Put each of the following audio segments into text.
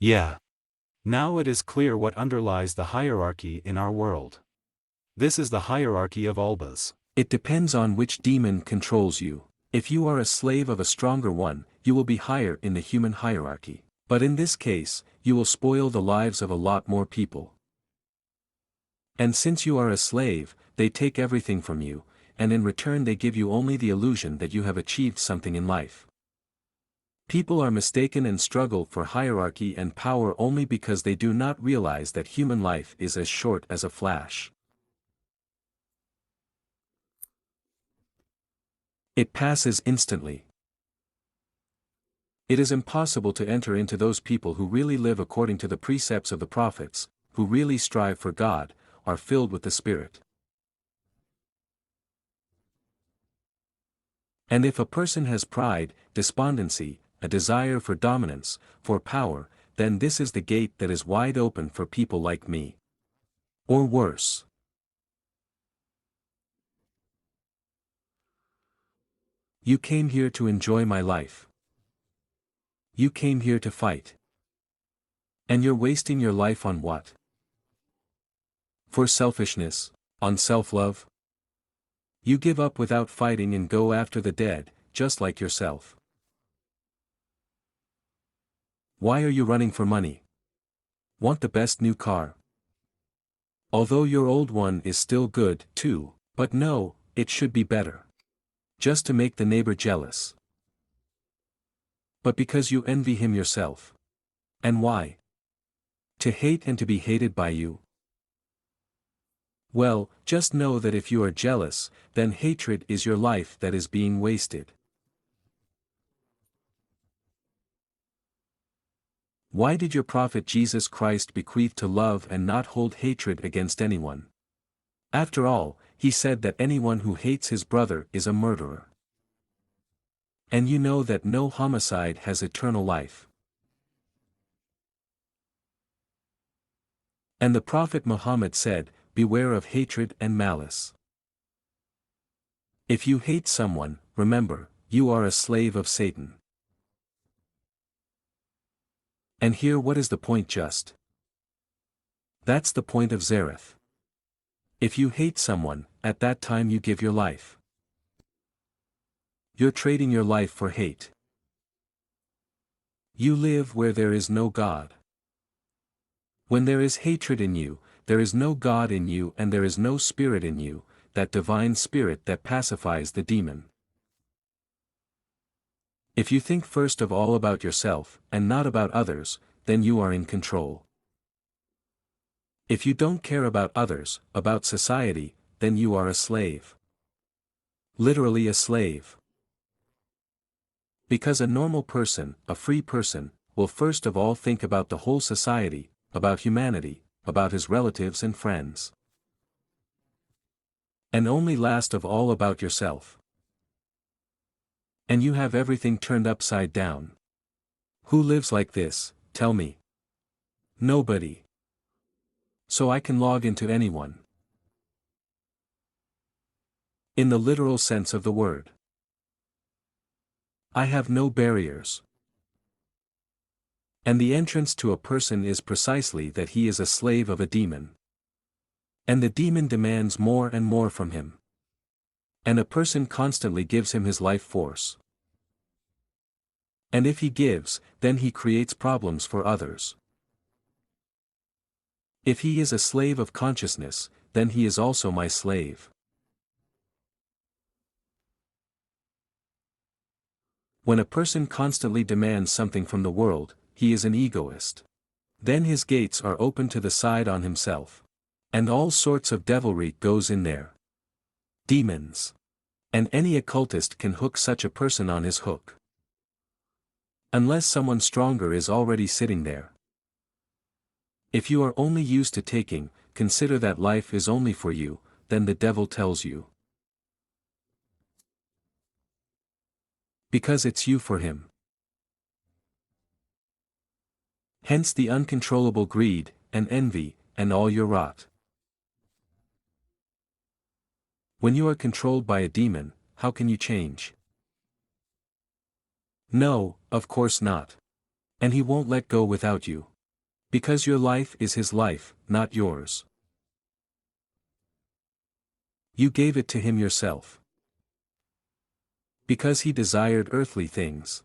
Yeah. Now it is clear what underlies the hierarchy in our world. This is the hierarchy of Ulbas. It depends on which demon controls you. If you are a slave of a stronger one, you will be higher in the human hierarchy. But in this case, you will spoil the lives of a lot more people. And since you are a slave, they take everything from you, and in return they give you only the illusion that you have achieved something in life. People are mistaken and struggle for hierarchy and power only because they do not realize that human life is as short as a flash. It passes instantly. It is impossible to enter into those people who really live according to the precepts of the prophets, who really strive for God, are filled with the Spirit. And if a person has pride, despondency, a desire for dominance, for power, then this is the gate that is wide open for people like me. Or worse. You came here to enjoy my life. You came here to fight. And you're wasting your life on what? For selfishness, on self-love? You give up without fighting and go after the dead, just like yourself. Why are you running for money? Want the best new car? Although your old one is still good, too, but no, it should be better. Just to make the neighbor jealous. But because you envy him yourself. And why? To hate and to be hated by you. Well, just know that if you are jealous, then hatred is your life that is being wasted. Why did your prophet Jesus Christ bequeath to love and not hold hatred against anyone? After all, he said that anyone who hates his brother is a murderer. And you know that no homicide has eternal life. And the Prophet Muhammad said, beware of hatred and malice. If you hate someone, remember, you are a slave of Satan. And here what is the point just? That's the point of Zareth. If you hate someone, at that time you give your life. You're trading your life for hate. You live where there is no God. When there is hatred in you, there is no God in you and there is no spirit in you, that divine spirit that pacifies the demon. If you think first of all about yourself, and not about others, then you are in control. If you don't care about others, about society, then you are a slave. Literally a slave. Because a normal person, a free person, will first of all think about the whole society, about humanity, about his relatives and friends. And only last of all about yourself. And you have everything turned upside down. Who lives like this, tell me? Nobody. So I can log into anyone. In the literal sense of the word. I have no barriers. And the entrance to a person is precisely that he is a slave of a demon. And the demon demands more and more from him. And a person constantly gives him his life force. And if he gives, then he creates problems for others. If he is a slave of consciousness, then he is also my slave. When a person constantly demands something from the world, he is an egoist. Then his gates are open to the side on himself. And all sorts of devilry goes in there. Demons. And any occultist can hook such a person on his hook. Unless someone stronger is already sitting there. If you are only used to taking, consider that life is only for you, then the devil tells you. Because it's you for him. Hence the uncontrollable greed, and envy, and all your rot. When you are controlled by a demon, how can you change? No, of course not. And he won't let go without you. Because your life is his life, not yours. You gave it to him yourself. Because he desired earthly things.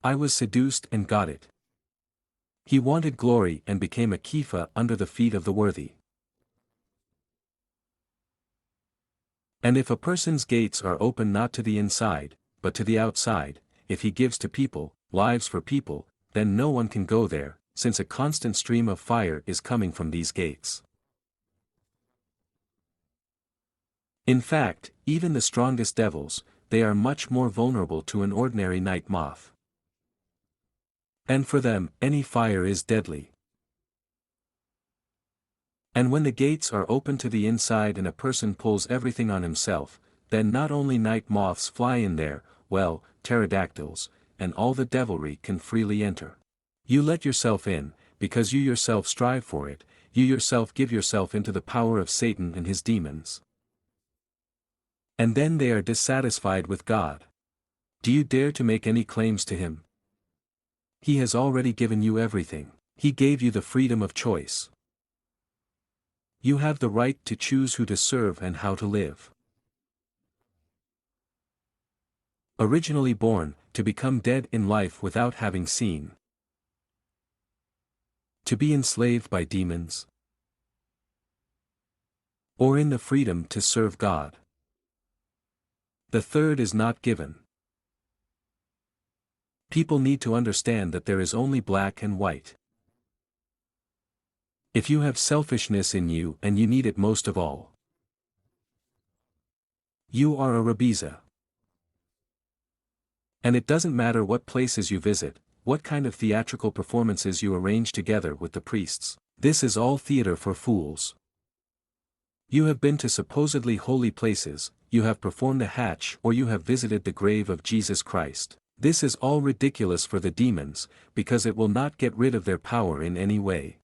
I was seduced and got it. He wanted glory and became a kepha under the feet of the worthy. And if a person's gates are open not to the inside, but to the outside, if he gives to people, lives for people, then no one can go there, since a constant stream of fire is coming from these gates. In fact, even the strongest devils, they are much more vulnerable to an ordinary night moth. And for them, any fire is deadly. And when the gates are open to the inside and a person pulls everything on himself, then not only night moths fly in there, well, pterodactyls, and all the devilry can freely enter. You let yourself in, because you yourself strive for it, you yourself give yourself into the power of Satan and his demons. And then they are dissatisfied with God. Do you dare to make any claims to him? He has already given you everything. He gave you the freedom of choice. You have the right to choose who to serve and how to live. Originally born, to become dead in life without having seen. To be enslaved by demons. Or in the freedom to serve God. The third is not given. People need to understand that there is only black and white. If you have selfishness in you and you need it most of all, you are a Rabiza. And it doesn't matter what places you visit, what kind of theatrical performances you arrange together with the priests, this is all theater for fools. You have been to supposedly holy places, you have performed the Hajj or you have visited the grave of Jesus Christ. This is all ridiculous for the demons, because it will not get rid of their power in any way.